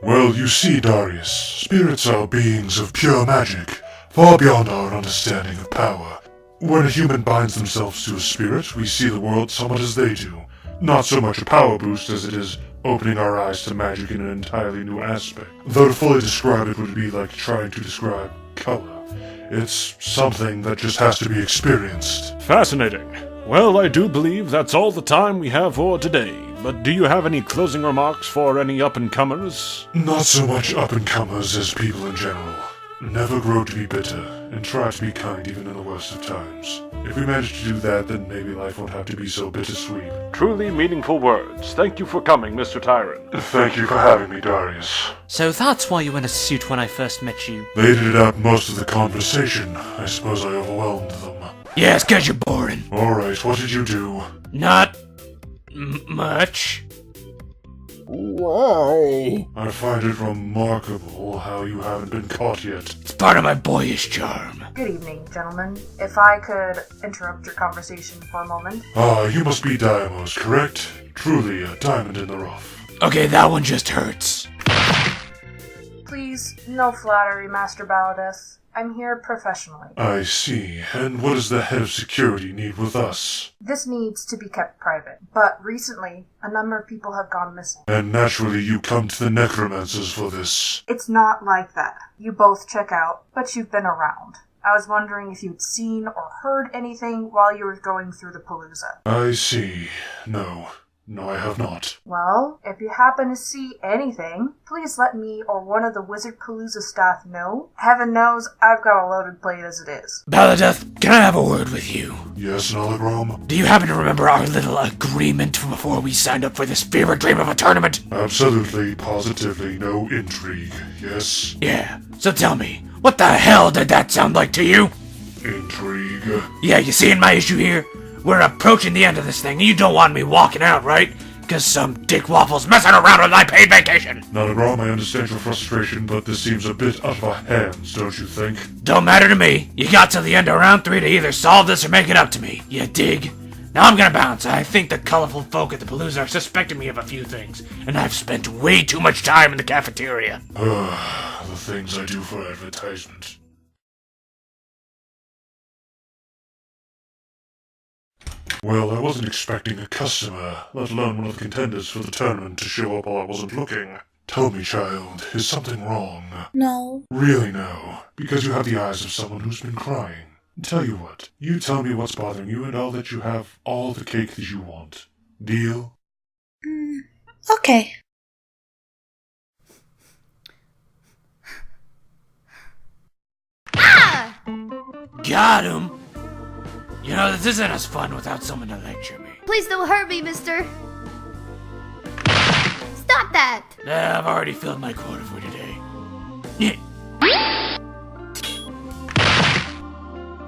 Well, you see, Darius, spirits are beings of pure magic, far beyond our understanding of power. When a human binds themselves to a spirit, we see the world somewhat as they do. Not so much a power boost as it is opening our eyes to magic in an entirely new aspect. Though to fully describe it would be like trying to describe color. It's something that just has to be experienced. Fascinating. Well, I do believe that's all the time we have for today. But do you have any closing remarks for any up-and-comers? Not so much up-and-comers as people in general. Never grow to be bitter, and try to be kind even in the worst of times. If we manage to do that, then maybe life won't have to be so bittersweet. Truly meaningful words. Thank you for coming, Mr. Tyrant. Thank you for having me, Darius. So that's why you were in a suit when I first met you. They edited out most of the conversation. I suppose I overwhelmed them. Yeah, it's 'cause you're boring. Alright, what did you do? Not... much. Why? I find it remarkable how you haven't been caught yet. It's part of my boyish charm. Good evening, gentlemen. If I could interrupt your conversation for a moment. Ah, you must be Diamohs, correct? Truly a diamond in the rough. Okay, that one just hurts. Please, no flattery, Master Baladeth. I'm here professionally. I see. And what does the head of security need with us? This needs to be kept private, but recently, a number of people have gone missing. And naturally you come to the necromancers for this. It's not like that. You both check out, but you've been around. I was wondering if you'd seen or heard anything while you were going through the Palooza. I see. No, I have not. Well, if you happen to see anything, please let me or one of the Wizardpalooza staff know. Heaven knows I've got a loaded plate as it is. Baladeth, can I have a word with you? Yes, Nalagrom? Do you happen to remember our little agreement from before we signed up for this fever dream of a tournament? Absolutely, positively, no intrigue, yes? Yeah, so tell me, what the hell did that sound like to you? Intrigue? Yeah, you seeing my issue here? We're approaching the end of this thing, and you don't want me walking out, right? 'Cause some dick waffle's messing around with my paid vacation! Nalagrom, I understand your frustration, but this seems a bit out of our hands, don't you think? Don't matter to me. You got till the end of round 3 to either solve this or make it up to me. You dig? Now I'm gonna bounce. I think the colorful folk at the Palooza are suspecting me of a few things, and I've spent way too much time in the cafeteria. The things I do for advertisement. Well, I wasn't expecting a customer, let alone one of the contenders for the tournament, to show up while I wasn't looking. Tell me, child, is something wrong? No. Really no, because you have the eyes of someone who's been crying. Tell you what, you tell me what's bothering you and I'll let you have all the cake that you want. Deal? Okay. Got him! You know, this isn't as fun without someone to lecture me. Please don't hurt me, mister. Stop that! I've already filled my quota for today.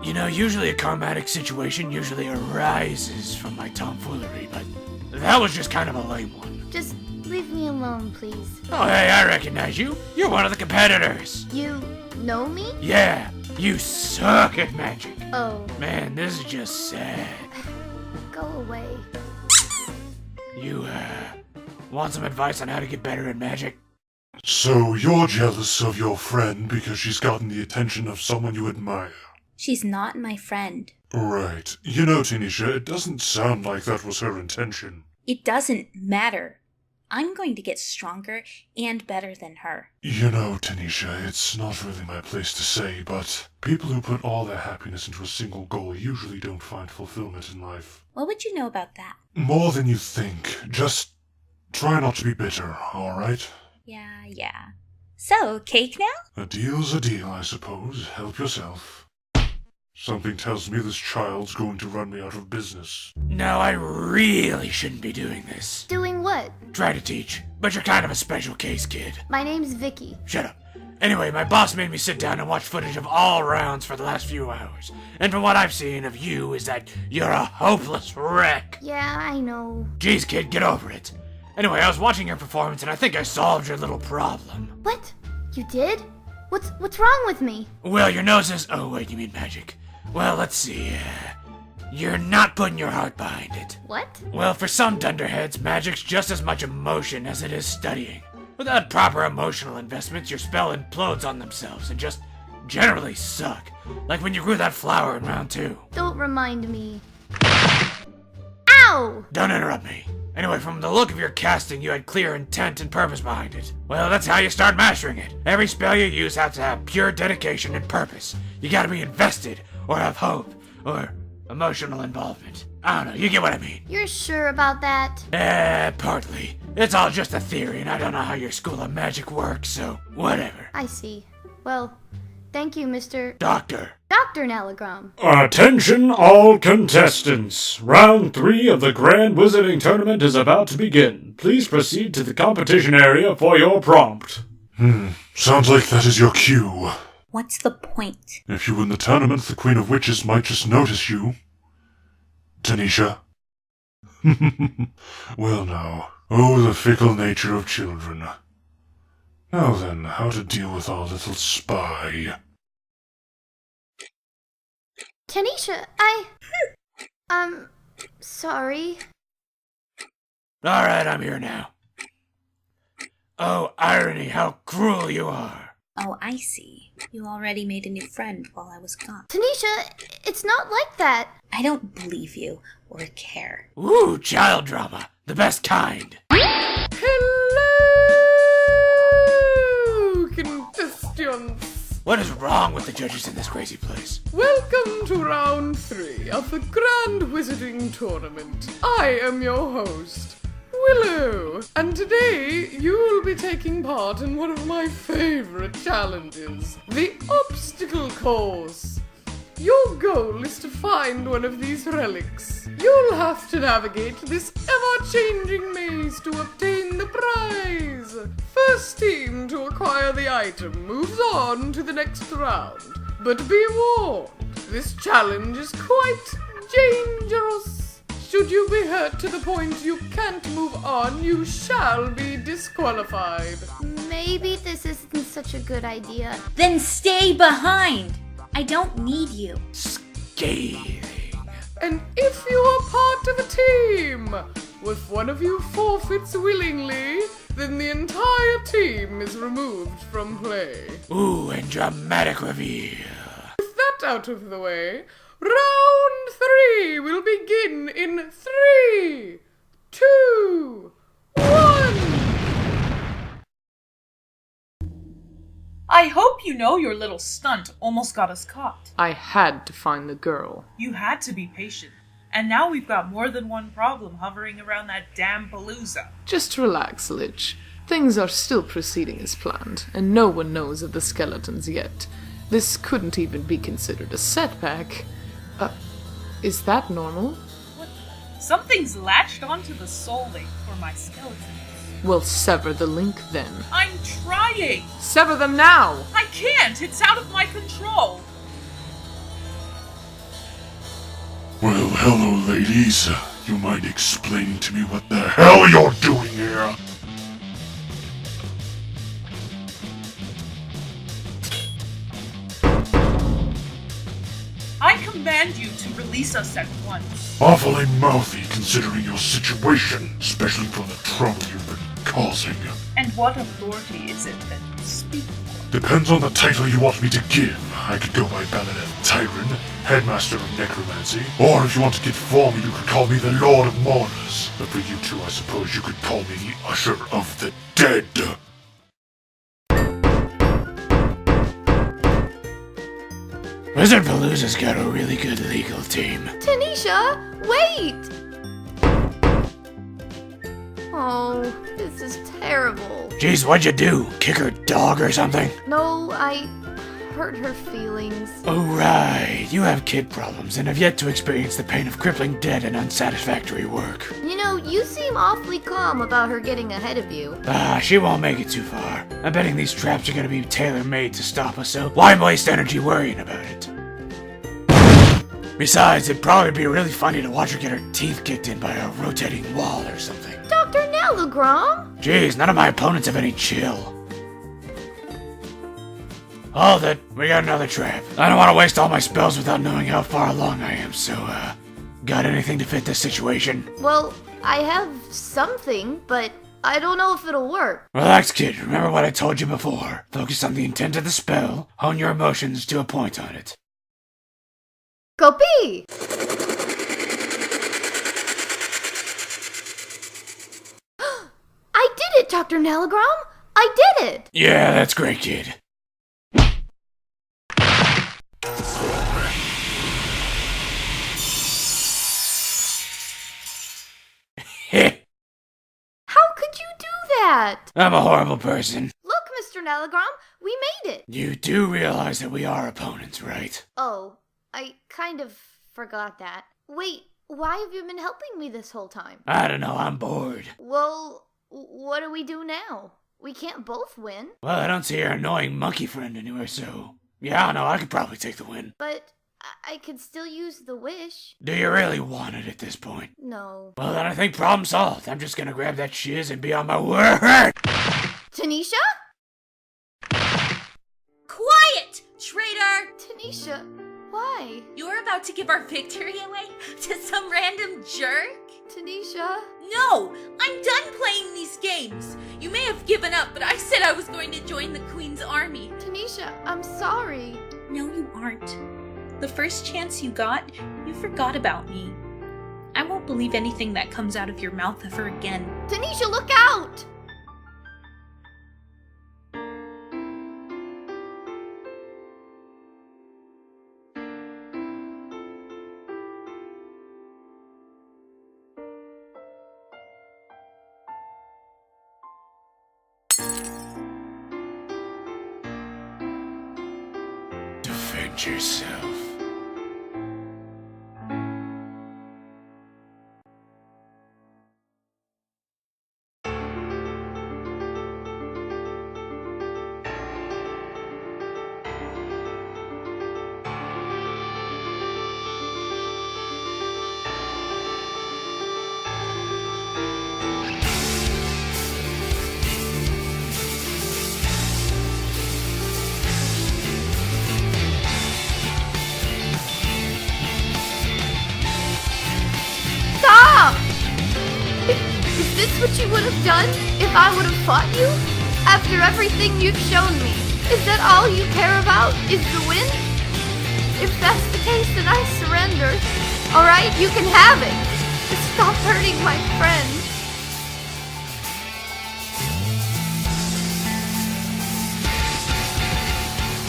You know, usually a karmatic situation usually arises from my tomfoolery, but that was just kind of a lame one. Just leave me alone, please. Oh, hey, I recognize you. You're one of the competitors. You know me? Yeah, you suck at magic. Oh, Man, this is just sad. go away. You, want some advice on how to get better at magic? So you're jealous of your friend because she's gotten the attention of someone you admire. She's not my friend. Right. You know, Tenisha, it doesn't sound like that was her intention. It doesn't matter. I'm going to get stronger and better than her. You know, Tenisha, it's not really my place to say, but people who put all their happiness into a single goal usually don't find fulfillment in life. What would you know about that? More than you think. Just try not to be bitter, alright? Yeah. So, cake now? A deal's a deal, I suppose. Help yourself. Something tells me this child's going to run me out of business. No, I really shouldn't be doing this. Doing what? Try to teach, but you're kind of a special case, kid. My name's Vicky. Shut up. Anyway, my boss made me sit down and watch footage of all rounds for the last few hours. And from what I've seen of you is that you're a hopeless wreck. Yeah, I know. Jeez, kid, get over it. Anyway, I was watching your performance and I think I solved your little problem. What? You did? What's wrong with me? Well, your nose is... Oh, wait, you mean magic. Well, let's see. You're not putting your heart behind it. What? Well, for some dunderheads, magic's just as much emotion as it is studying. Without proper emotional investments, your spell implodes on themselves and just generally suck. Like when you grew that flower in round 2. Don't remind me. Ow! Don't interrupt me. Anyway, from the look of your casting, you had clear intent and purpose behind it. Well, that's how you start mastering it. Every spell you use has to have pure dedication and purpose. You gotta be invested, or have hope, or emotional involvement. I don't know, you get what I mean. You're sure about that? Partly. It's all just a theory, and I don't know how your school of magic works, so whatever. I see. Well, thank you, Mr. Doctor. Dr. Nalagrom. Attention all contestants! Round 3 of the Grand Wizarding Tournament is about to begin. Please proceed to the competition area for your prompt. Sounds like that is your cue. What's the point? If you win the tournament, the Queen of Witches might just notice you. Tenisha. Well now. Oh, the fickle nature of children. Now then, how to deal with our little spy. Tenisha, sorry. Alright, I'm here now. Oh, irony, how cruel you are. Oh, I see. You already made a new friend while I was gone. Tanisha, it's not like that. I don't believe you or care. Ooh, child drama. The best kind. Hello, contestants. What is wrong with the judges in this crazy place? Welcome to round 3 of the Grand Wizarding Tournament. I am your host, Willow, and today you will be taking part in one of my favorite challenges, the obstacle course. Your goal is to find one of these relics. You'll have to navigate this ever-changing maze to obtain the prize. First team to acquire the item moves on to the next round. But be warned, this challenge is quite dangerous. Should you be hurt to the point you can't move on, you shall be disqualified. Maybe this isn't such a good idea. Then stay behind! I don't need you. Scathing. And if you are part of a team, if one of you forfeits willingly, then the entire team is removed from play. Ooh, and dramatic reveal. With that out of the way, round 3 will begin in 3, 2, 1. I hope you know your little stunt almost got us caught. I had to find the girl. You had to be patient. And now we've got more than one problem hovering around that damn Palooza. Just relax, Lich. Things are still proceeding as planned, and no one knows of the skeletons yet. This couldn't even be considered a setback. Is that normal? Something's latched onto the soul link for my skeleton. Well, sever the link then. I'm trying! Sever them now! I can't! It's out of my control! Well, hello, ladies. You mind explaining to me what the hell you're doing here? I command you to release us at once. Awfully mouthy considering your situation, especially for the trouble you've been causing. And what authority is it that you speak for? Depends on the title you want me to give. I could go by Baladeth Tyrant, Headmaster of Necromancy, or if you want to get formal, you could call me the Lord of Mourners. But for you two, I suppose you could call me the Usher of the Dead. Wizardpalooza's got a really good legal team. Tanisha, wait! Oh, this is terrible. Jeez, what'd you do? Kick her dog or something? No, I hurt her feelings. Oh, right. You have kid problems and have yet to experience the pain of crippling debt and unsatisfactory work. You know, you seem awfully calm about her getting ahead of you. She won't make it too far. I'm betting these traps are gonna be tailor-made to stop us, so why waste energy worrying about it? Besides, it'd probably be really funny to watch her get her teeth kicked in by a rotating wall or something. Dr. Nalagrom? Jeez, none of my opponents have any chill. Hold it, we got another trap. I don't want to waste all my spells without knowing how far along I am, so, got anything to fit this situation? Well, I have something, but I don't know if it'll work. Relax, kid. Remember what I told you before. Focus on the intent of the spell. Hone your emotions to a point on it. Go pee! I did it, Dr. Nalagrom! I did it! Yeah, that's great, kid. How could you do that? I'm a horrible person. Look, Mr. Nalagrom, we made it! You do realize that we are opponents, right? Oh, I kind of forgot that. Wait, why have you been helping me this whole time? I don't know, I'm bored. Well, what do we do now? We can't both win. Well, I don't see your annoying monkey friend anywhere, so... Yeah, I don't know, I could probably take the win. But I could still use the wish. Do you really want it at this point? No. Well, then I think problem solved. I'm just gonna grab that shiz and be on my way. Tanisha? Quiet, traitor! Tanisha, why? You're about to give our victory away to some random jerk? Tanisha? No! I'm done playing these games! You may have given up, but I said I was going to join the Queen's army. Tanisha, I'm sorry. No, you aren't. The first chance you got, you forgot about me. I won't believe anything that comes out of your mouth ever again. Tanisha, look out! Defend yourself. Stop! Is this what you would have done if I would have fought you? After everything you've shown me, is that all you care about, is the win? If that's the case, then I surrender. Alright, you can have it. Just stop hurting my friend.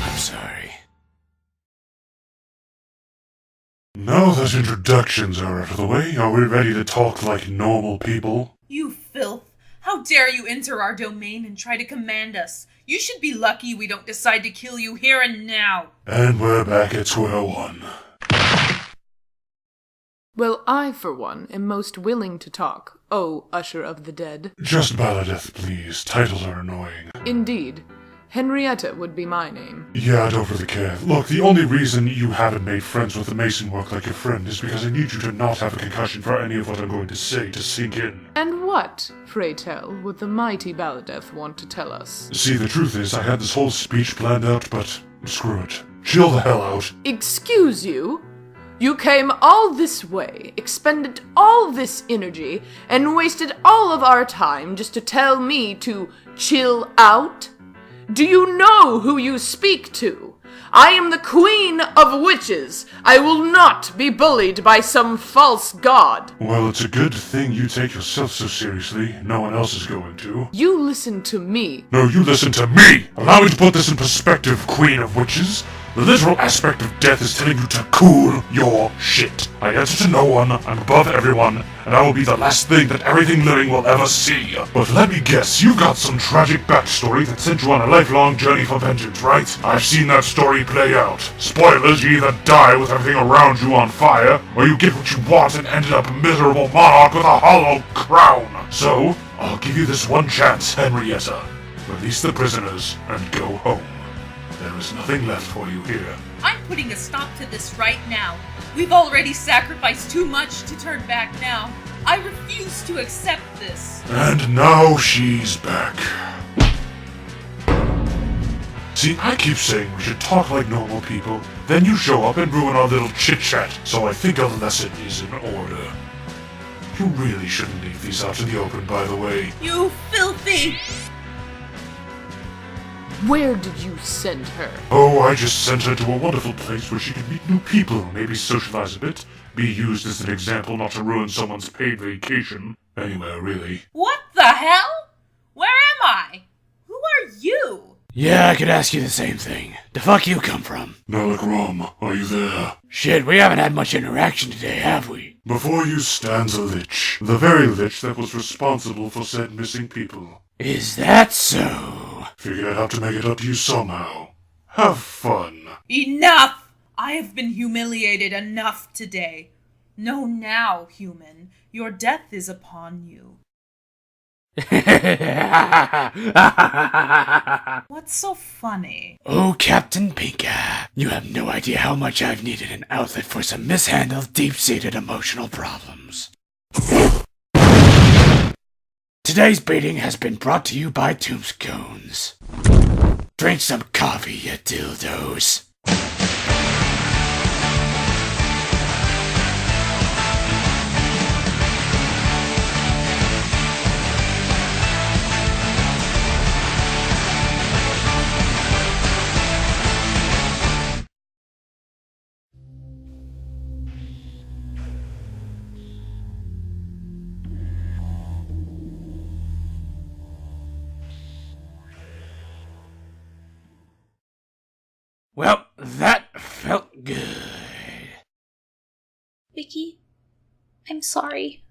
I'm sorry. Now that introductions are out of the way, are we ready to talk like normal people? You filth! How dare you enter our domain and try to command us? You should be lucky we don't decide to kill you here and now. And we're back at square one. Well, I, for one, am most willing to talk, O Usher of the Dead. Just Baladeth, please. Titles are annoying. Indeed. Henrietta would be my name. Yeah, I don't really care. Look, the only reason you haven't made friends with the mason work like your friend is because I need you to not have a concussion for any of what I'm going to say to sink in. And what, pray tell, would the mighty Baladeth want to tell us? See, the truth is, I had this whole speech planned out, but screw it. Chill the hell out. Excuse you? You came all this way, expended all this energy, and wasted all of our time just to tell me to chill out? Do you know who you speak to? I am the Queen of Witches. I will not be bullied by some false god. Well, it's a good thing you take yourself so seriously. No one else is going to. You listen to me. No, you listen to me! Allow me to put this in perspective, Queen of Witches. The literal aspect of death is telling you to cool your shit. I answer to no one, I'm above everyone, and I will be the last thing that everything living will ever see. But let me guess, you've got some tragic backstory that sent you on a lifelong journey for vengeance, right? I've seen that story play out. Spoilers, you either die with everything around you on fire, or you get what you want and ended up a miserable monarch with a hollow crown. So, I'll give you this one chance, Henrietta. Release the prisoners and go home. There is nothing left for you here. I'm putting a stop to this right now. We've already sacrificed too much to turn back now. I refuse to accept this. And now she's back. See, I keep saying we should talk like normal people, then you show up and ruin our little chit-chat, so I think a lesson is in order. You really shouldn't leave these out in the open, by the way. You filthy! Where did you send her? Oh, I just sent her to a wonderful place where she can meet new people, maybe socialize a bit, be used as an example not to ruin someone's paid vacation. Anywhere, really. What the hell? Where am I? Who are you? Yeah, I could ask you the same thing. The fuck you come from? Nalagrom, are you there? Shit, we haven't had much interaction today, have we? Before you stands a Lich. The very Lich that was responsible for said missing people. Is that so? Figured I'd have to make it up to you somehow. Have fun. Enough! I have been humiliated enough today. Know now, human, your death is upon you. What's so funny? Oh, Captain Pinka, you have no idea how much I've needed an outlet for some mishandled, deep-seated emotional problems. Today's beating has been brought to you by Tombscones. Drink some coffee, you dildos. Well, that felt good. Vicky, I'm sorry.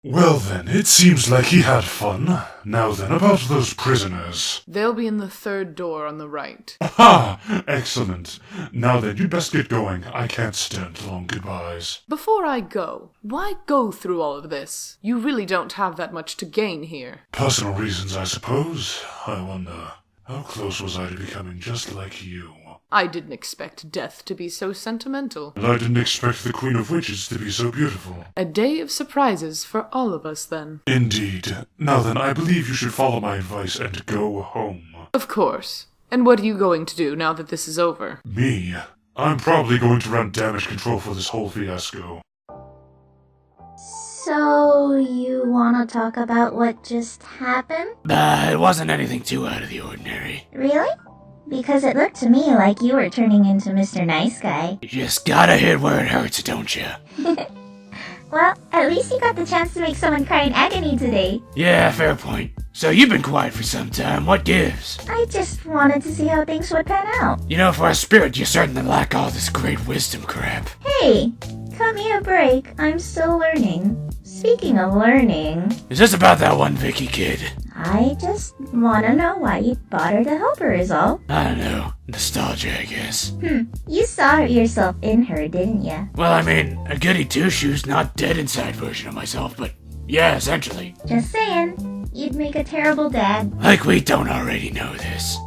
Well then, it seems like he had fun. Now then, about those prisoners. They'll be in the third door on the right. Aha! Excellent. Now then, you'd best get going. I can't stand long goodbyes. Before I go, why go through all of this? You really don't have that much to gain here. Personal reasons, I suppose. I wonder, how close was I to becoming just like you? I didn't expect death to be so sentimental. And I didn't expect the Queen of Witches to be so beautiful. A day of surprises for all of us, then. Indeed. Now then, I believe you should follow my advice and go home. Of course. And what are you going to do now that this is over? Me? I'm probably going to run damage control for this whole fiasco. So, you wanna talk about what just happened? It wasn't anything too out of the ordinary. Really? Because it looked to me like you were turning into Mr. Nice Guy. You just gotta hit where it hurts, don't you? Well, at least you got the chance to make someone cry in agony today. Yeah, fair point. So you've been quiet for some time, what gives? I just wanted to see how things would pan out. You know, for a spirit, you certainly lack all this great wisdom crap. Hey, cut me a break. I'm still learning. Speaking of learning... Is this about that one Vicky kid? I just wanna know why you bought her to help her is all. I don't know. Nostalgia, I guess. You saw yourself in her, didn't ya? Well, I mean, a goody two-shoes, not dead inside version of myself, but yeah, essentially. Just saying. You'd make a terrible dad. Like we don't already know this.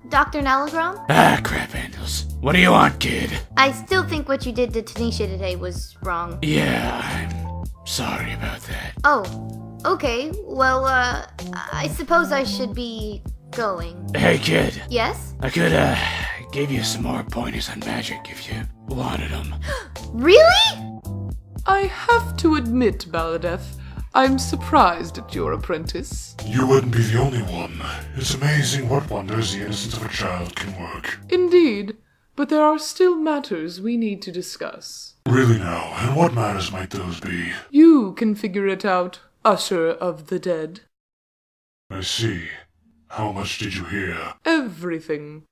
Dr. Nalagrom? Ah, crap handles. What do you want, kid? I still think what you did to Tenisha today was wrong. Yeah, I'm sorry about that. Oh, okay. Well, I suppose I should be going. Hey, kid. Yes? I could, give you some more pointers on magic if you wanted them. Really? I have to admit, Baladeth, I'm surprised at your apprentice. You wouldn't be the only one. It's amazing what wonders the innocence of a child can work. Indeed, but there are still matters we need to discuss. Really now, and what matters might those be? You can figure it out, Usher of the Dead. I see. How much did you hear? Everything.